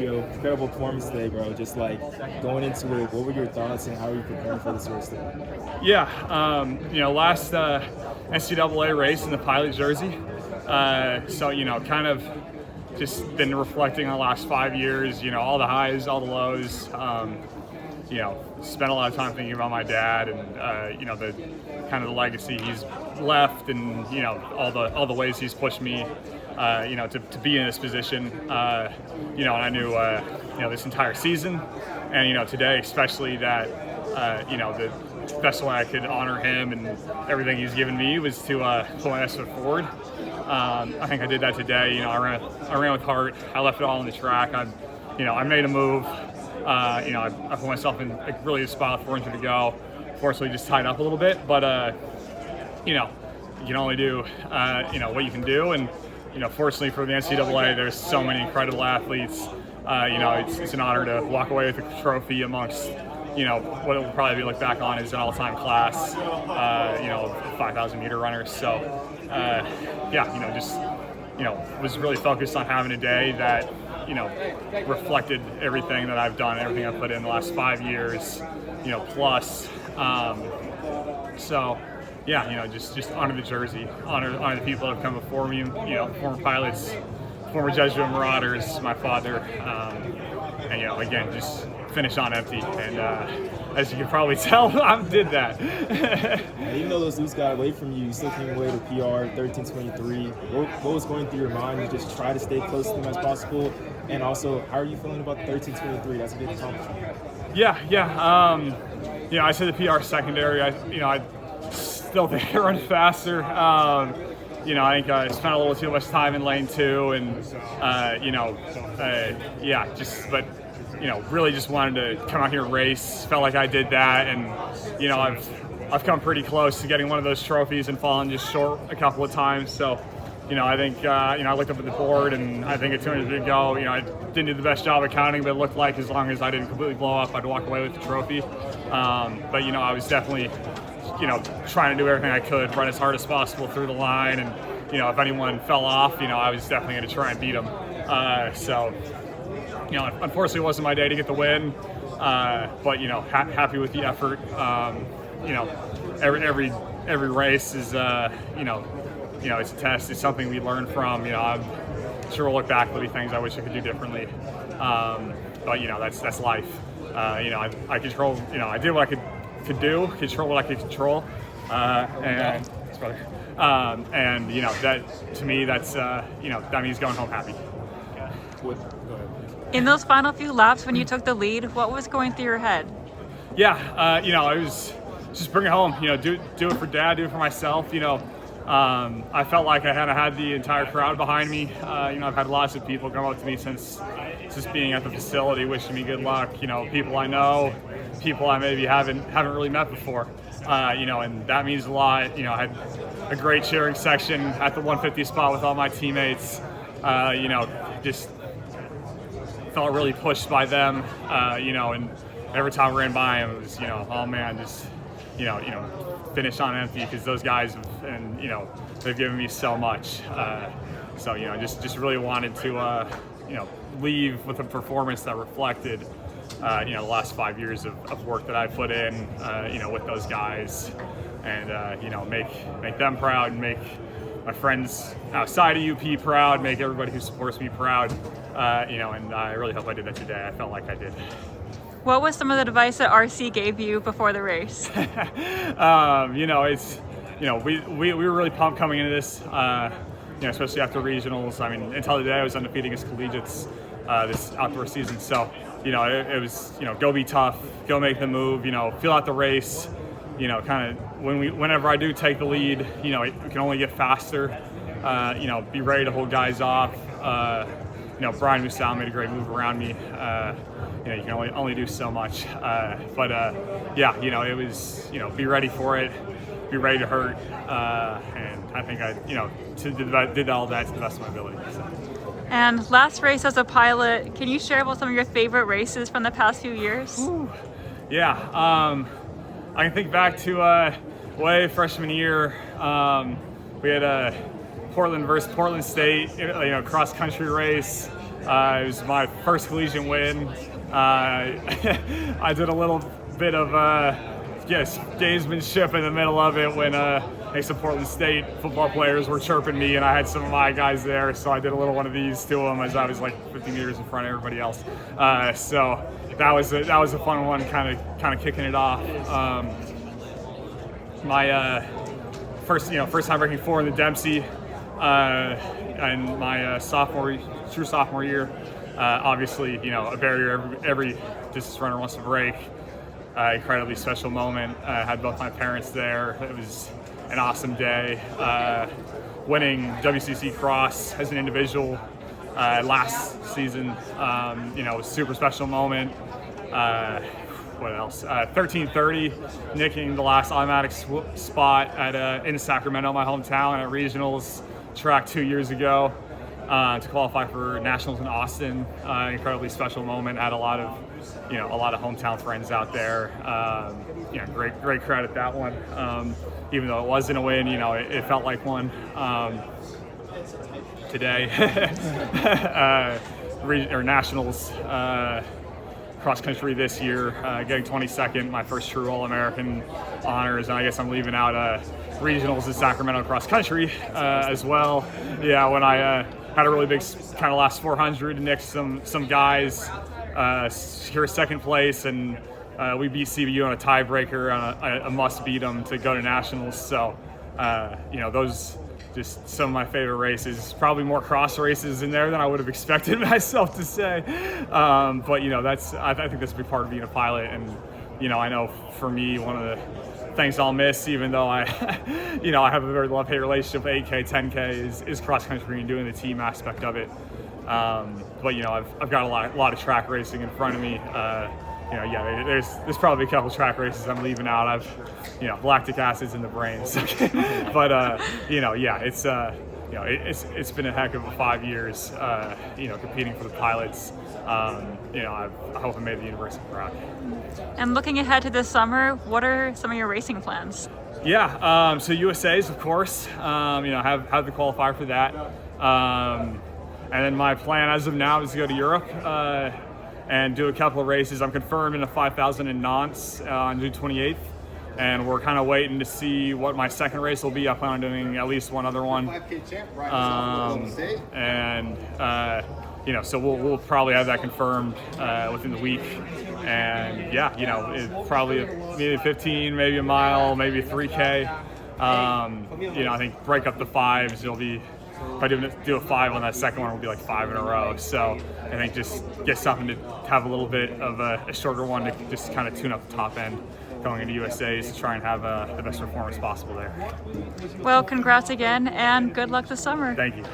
Strangio. Incredible performance today, bro. Just like going into it, what were your thoughts and how are you preparing for this race today? Yeah, last NCAA race in the pilot jersey. So, kind of just been reflecting on the last 5 years, all the highs, all the lows. Spent a lot of time thinking about my dad and, the kind of the legacy he's left and, all the ways he's pushed me, to be in this position. And I knew, this entire season and, today especially that, the best way I could honor him and everything he's given me was to put my best foot forward. I think I did that today. I ran with heart. I left it all on the track. I made a move. I put myself in a really good spot with 400 to go. Fortunately, just tied up a little bit, but you can only do what you can do. And fortunately for the NCAA, there's so many incredible athletes. It's an honor to walk away with a trophy amongst what it will probably be looked back on as an all-time class, 5,000-meter runners. So, was really focused on having a day that, reflected everything that I've done, everything I've put in the last 5 years, plus. Just honor the jersey, honor the people that have come before me, former pilots, former Jesuit Marauders, my father, and again, just finish on empty. And as you can probably tell, I did that. Even though those dudes got away from you, you still came away to PR 13:23. What was going through your mind? You just try to stay close to them as possible. And also, how are you feeling about the 13:23? That's a big accomplishment. I said the PR secondary. I still think I run faster. I think I spent a little too much time in lane 2, and really just wanted to come out here and race. Felt like I did that, and I've come pretty close to getting one of those trophies and fallen just short a couple of times. So, I think I looked up at the board, and I think at 200 to go, I didn't do the best job of counting, but it looked like as long as I didn't completely blow up, I'd walk away with the trophy. But I was definitely trying to do everything I could, run as hard as possible through the line, and if anyone fell off, I was definitely going to try and beat them. Unfortunately, it wasn't my day to get the win, but happy with the effort. Every race is it's a test. It's something we learn from. I'm sure we'll look back. There'll be things I wish I could do differently, but that's life. I control. I did what I could do, control what I could control, and that to me that means going home happy. In those final few laps when you took the lead, what was going through your head? I was just bring it home. Do it for Dad, do it for myself. I felt like I had the entire crowd behind me. I've had lots of people come up to me since being at the facility, wishing me good luck. People I know, people I maybe haven't really met before. And that means a lot. I had a great cheering section at the 150 spot with all my teammates. Just felt really pushed by them. And every time I ran by them, it was, oh man, just, finish on empty, because those guys they've given me so much. Just really wanted to, leave with a performance that reflected, the last 5 years of work that I put in, with those guys, and, make them proud, and make my friends outside of UP proud, make everybody who supports me proud, and I really hope I did that today. I felt like I did. What was some of the advice that RC gave you before the race? We were really pumped coming into this, especially after regionals. I mean, until today I was undefeated against collegiates this outdoor season. So, it was, go be tough, go make the move, feel out the race, kind of whenever I do take the lead, it can only get faster, be ready to hold guys off. Brian Musal made a great move around me. You can only do so much. It was, be ready for it, be ready to hurt. And I think I, did all that to the best of my ability. So. And last race as a pilot, can you share about some of your favorite races from the past few years? Ooh. Yeah, I can think back to way freshman year. We had a Portland versus Portland State, cross country race. It was my first collegiate win. I did a little bit of gamesmanship in the middle of it when some Portland State football players were chirping me, and I had some of my guys there, so I did a little one of these to them as I was like 50 meters in front of everybody else. So that was a fun one, kind of kicking it off. My first time breaking 4 in the Dempsey, and my true sophomore year. Obviously, a barrier every distance runner wants to break. Incredibly special moment. I had both my parents there. It was an awesome day. Winning WCC Cross as an individual last season, was a super special moment. What else? 13:30, nicking the last automatic spot in Sacramento, my hometown, at regionals track 2 years ago to qualify for nationals in Austin. Incredibly special moment. Had a lot of hometown friends out there. Great credit that one. Even though it wasn't a win, it felt like one. Today, or nationals. Cross country this year, getting 22nd, my first true All-American honors, and I guess I'm leaving out regionals in Sacramento cross country as well. Yeah, when I had a really big kind of last 400 and next some guys, secure second place, and we beat CBU on a tiebreaker, on a must beat them to go to nationals. So those. Just some of my favorite races. Probably more cross races in there than I would have expected myself to say. But I think that's a big part of being a pilot. And I know for me, one of the things I'll miss, even though I have a very love-hate relationship with 8K, 10K, is cross country and doing the team aspect of it. But I've got a lot of track racing in front of me. There's probably a couple track races I'm leaving out. I've, lactic acid's in the brain. So, but it's been a heck of a 5 years. Competing for the pilots. I hope I made the university proud. And looking ahead to this summer, what are some of your racing plans? Yeah, so USA's, of course. Have the qualifier for that. And then my plan as of now is to go to Europe. And do a couple of races. I'm confirmed in a 5000 in Nantes on June 28th, and we're kind of waiting to see what my second race will be. I plan on doing at least one other one, so we'll probably have that confirmed within the week. And it probably maybe 15, maybe a mile, maybe a 3K. I think break up the 5s. It'll be. If I do a 5 on that second one, it'll be like 5 in a row. So I think just get something to have a little bit of a shorter one to just kind of tune up the top end going into USA's to try and have the best performance possible there. Well, congrats again, and good luck this summer. Thank you.